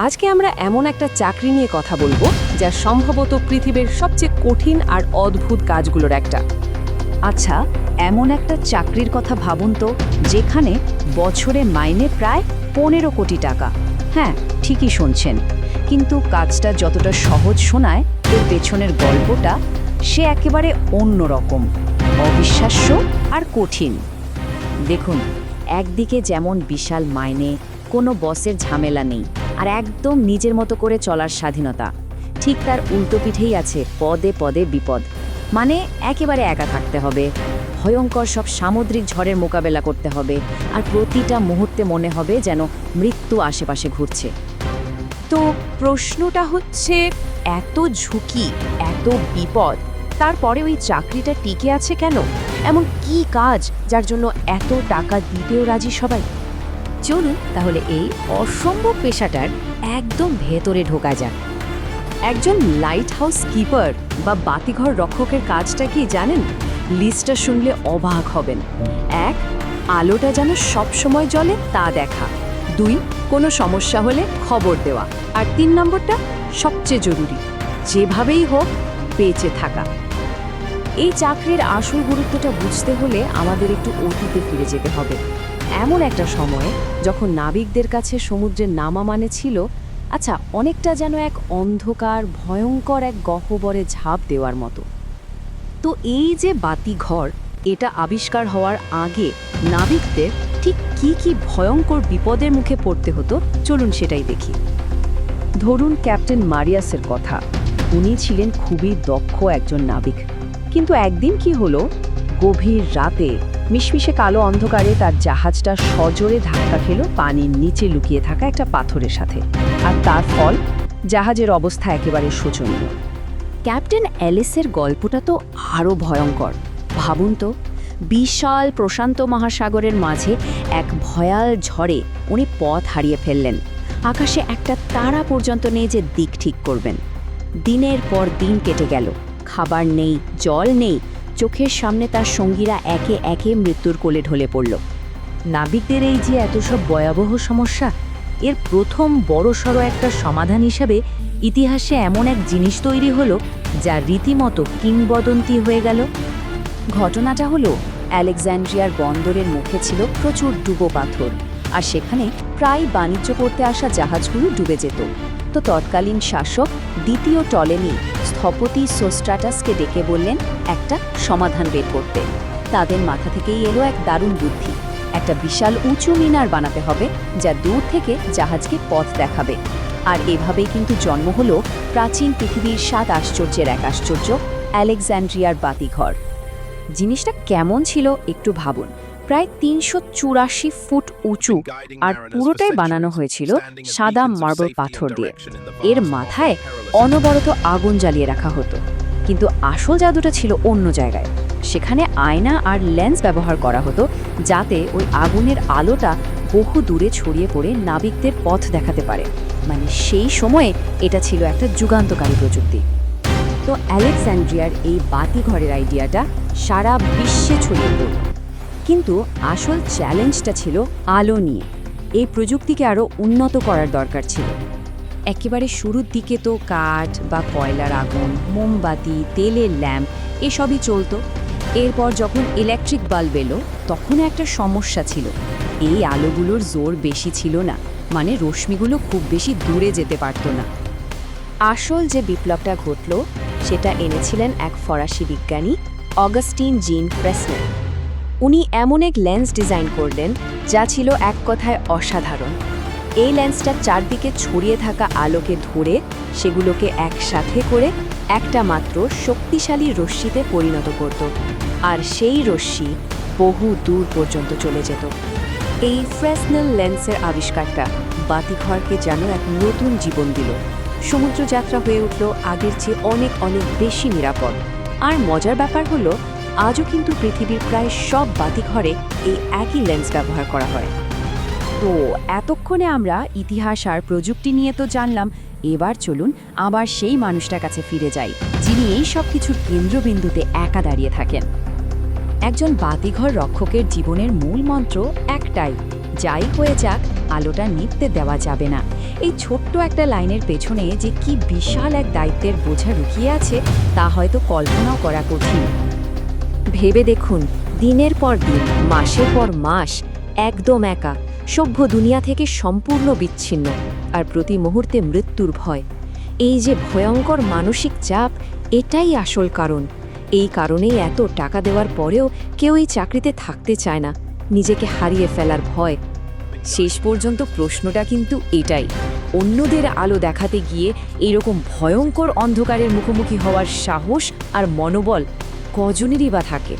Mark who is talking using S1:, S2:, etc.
S1: আজকে আমরা এমন একটা চাকরি নিয়ে কথা বলবো যা সম্ভবত পৃথিবীর সবচেয়ে কঠিন আর অদ্ভুত কাজগুলোর একটা।
S2: আচ্ছা, এমন একটা চাকরির কথা ভাবুন তো, যেখানে বছরে মাইনে প্রায় 15 কোটি টাকা। হ্যাঁ, ঠিকই শুনছেন। কিন্তু কাজটা যতটা সহজ শোনায়, এর পেছনের গল্পটা সে একেবারে অন্যরকম, অবিশ্বাস্য আর কঠিন। দেখুন, একদিকে যেমন বিশাল মাইনে, কোনো বসের ঝামেলা নেই, আর একদম নিজের মতো করে চলার স্বাধীনতা, ঠিক তার উল্টো পিঠেই আছে পদে পদে বিপদ। মানে একেবারে একা থাকতে হবে, ভয়ঙ্কর সব সামুদ্রিক ঝড়ের মোকাবেলা করতে হবে, আর প্রতিটা মুহূর্তে মনে হবে যেন মৃত্যু আশেপাশে ঘুরছে।
S1: তো প্রশ্নটা হচ্ছে, এত ঝুঁকি, এত বিপদ, তারপরে ওই চাকরিটা টিকে আছে কেন? এমন কি কাজ যার জন্য এত টাকা দিতেও রাজি সবাই?
S2: চলুন তাহলে এই অসম্ভব পেশাটার একদম ভেতরে ঢোকা যাক।
S1: একজন লাইট হাউস কিপার বা বাতিঘর রক্ষকের কাজটা কি জানেন? লিস্টটা শুনলে অবাক হবেন। 1, আলোটা যেন সবসময় জ্বলে তা দেখা। 2, কোনো সমস্যা হলে খবর দেওয়া। আর 3 নম্বরটা সবচেয়ে জরুরি, যেভাবেই হোক বেঁচে থাকা। এই চাকরির আসল গুরুত্বটা বুঝতে হলে আমাদের একটু অতীতে ফিরে যেতে হবে। এমন একটা সময়ে যখন নাবিকদের কাছে সমুদ্রের নামা মানে ছিল, আচ্ছা, অনেকটা যেন এক অন্ধকার ভয়ঙ্কর এক গহ্বরে ঝাঁপ দেওয়ার মতো। তো এই যে বাতিঘর, এটা আবিষ্কার হওয়ার আগে নাবিকদের ঠিক কি ভয়ঙ্কর বিপদের মুখে পড়তে হতো, চলুন সেটাই দেখি। ধরুন ক্যাপ্টেন মারিয়াসের কথা। উনি ছিলেন খুবই দক্ষ একজন নাবিক, কিন্তু একদিন কি হলো, গভীর রাতে মিশমিশে কালো অন্ধকারে তার জাহাজটা সজোরে ধাক্কা খেল পানির নিচে লুকিয়ে থাকা একটা পাথরের সাথে। আর তার ফল, জাহাজের অবস্থা একেবারে শোচনীয়। ক্যাপ্টেন অ্যালিসের গল্পটা তো আরও ভয়ঙ্কর। ভাবুন তো, বিশাল প্রশান্ত মহাসাগরের মাঝে এক ভয়াল ঝড়ে উনি পথ হারিয়ে ফেললেন। আকাশে একটা তারা পর্যন্ত নেই যে দিক ঠিক করবেন। দিনের পর দিন কেটে গেল, খাবার নেই, জল নেই, চোখের সামনে তার সঙ্গীরা একে একে মৃত্যুর কোলে ঢলে পড়ল। নাবিকদের এই যে এত সব ভয়াবহ সমস্যা, এর প্রথম বড়সড় একটা সমাধান হিসাবে ইতিহাসে এমন এক জিনিস তৈরি হলো যা রীতিমতো কিংবদন্তি হয়ে গেল। ঘটনাটা হলো, আলেকজান্দ্রিয়ার বন্দরের মুখে ছিল প্রচুর ডুবো পাথর, আর সেখানে প্রায় বাণিজ্য করতে আসা জাহাজগুলো ডুবে যেত। তো তৎকালীন শাসক দ্বিতীয় টলেমি স্থপতি সোস্ট্রাটাসকে ডেকে বললেন একটা সমাধান বের করতে। তাদের মাথা থেকেই এলো এক দারুণ বুদ্ধি। একটা বিশাল উঁচু মিনার বানাতে হবে যা দূর থেকে জাহাজকে পথ দেখাবে। আর এভাবেই কিন্তু জন্ম হলো প্রাচীন পৃথিবীর 7 আশ্চর্যের এক আশ্চর্য, আলেকজান্দ্রিয়ার বাতিঘর। জিনিসটা কেমন ছিল একটু ভাবুন। প্রায় 384 ফুট উঁচু, আর পুরোটাই বানানো হয়েছিল সাদা মার্বেল পাথর দিয়ে। এর মাথায় অনবরত আগুন জ্বালিয়ে রাখা হতো। কিন্তু আসল জাদুটা ছিল অন্য জায়গায়। সেখানে আয়না আর লেন্স ব্যবহার করা হতো, যাতে ওই আগুনের আলোটা বহু দূরে ছড়িয়ে পড়ে নাবিকদের পথ দেখাতে পারে। মানে সেই সময়ে এটা ছিল একটা যুগান্তকারী প্রযুক্তি। তো আলেকজান্দ্রিয়ার এই বাতিঘরের আইডিয়াটা সারা বিশ্বে ছড়িয়ে পড়ল। কিন্তু আসল চ্যালেঞ্জটা ছিল আলো নিয়ে। এই প্রযুক্তিকে আরও উন্নত করার দরকার ছিল। একেবারে শুরুর দিকে তো কাঠ বা কয়লার আগুন, মোমবাতি, তেলের ল্যাম্প এসবই চলতো। এরপর যখন ইলেকট্রিক বাল্ব এলো, তখন একটা সমস্যা ছিল। এই আলোগুলোর জোর বেশি ছিল না, মানে রশ্মিগুলো খুব বেশি দূরে যেতে পারত না। আসল যে বিপ্লবটা ঘটল, সেটা এনেছিলেন এক ফরাসি বিজ্ঞানী, অগাস্টিন জিন ফ্রেসনেল। উনি এমন এক লেন্স ডিজাইন করলেন যা ছিল এক কথায় অসাধারণ। এই লেন্সটা চারদিকে ছড়িয়ে থাকা আলোকে ধরে সেগুলোকে একসাথে করে একটা মাত্র শক্তিশালী রশ্মিতে পরিণত করত, আর সেই রশ্মি বহু দূর পর্যন্ত চলে যেত। এই ফ্রেসনেল লেন্সের আবিষ্কারটা বাতিঘরকে যেন এক নতুন জীবন দিল। সমুদ্রযাত্রা হয়ে উঠল আগের চেয়ে অনেক অনেক বেশি নিরাপদ। আর মজার ব্যাপার হলো, আজও কিন্তু পৃথিবীর প্রায় সব বাতিঘরে এই একই লেন্স ব্যবহার করা হয়। তো এতক্ষণে আমরা ইতিহাস আর প্রযুক্তি নিয়ে তো জানলাম, এবার চলুন আবার সেই মানুষটার কাছে ফিরে যাই, যিনি এই সব কিছুর কেন্দ্রবিন্দুতে একা দাঁড়িয়ে থাকেন। একজন বাতিঘর রক্ষকের জীবনের মূল মন্ত্র একটাই, যাই হয়ে যাক আলোটা নিভতে দেওয়া যাবে না।
S2: এই ছোট্ট একটা লাইনের পেছনে যে কি বিশাল এক দায়িত্বের বোঝা লুকিয়ে আছে তা হয়তো কল্পনাও করা কঠিন।
S1: ভেবে দেখুন, দিনের পর দিন, মাসের পর মাস, একদম একা, সভ্য দুনিয়া থেকে সম্পূর্ণ বিচ্ছিন্ন, আর প্রতি মুহূর্তে মৃত্যুর ভয়। এই যে ভয়ঙ্কর মানসিক চাপ, এটাই আসল কারণ। এই কারণেই এত টাকা দেওয়ার পরেও কেউ এই চাকরিতে থাকতে চায় না, নিজেকে হারিয়ে ফেলার ভয়। শেষ পর্যন্ত প্রশ্নটা কিন্তু এটাই, অন্যদের আলো দেখাতে গিয়ে এরকম ভয়ঙ্কর অন্ধকারের মুখোমুখি হওয়ার সাহস আর মনোবল কজনেরই বা থাকে?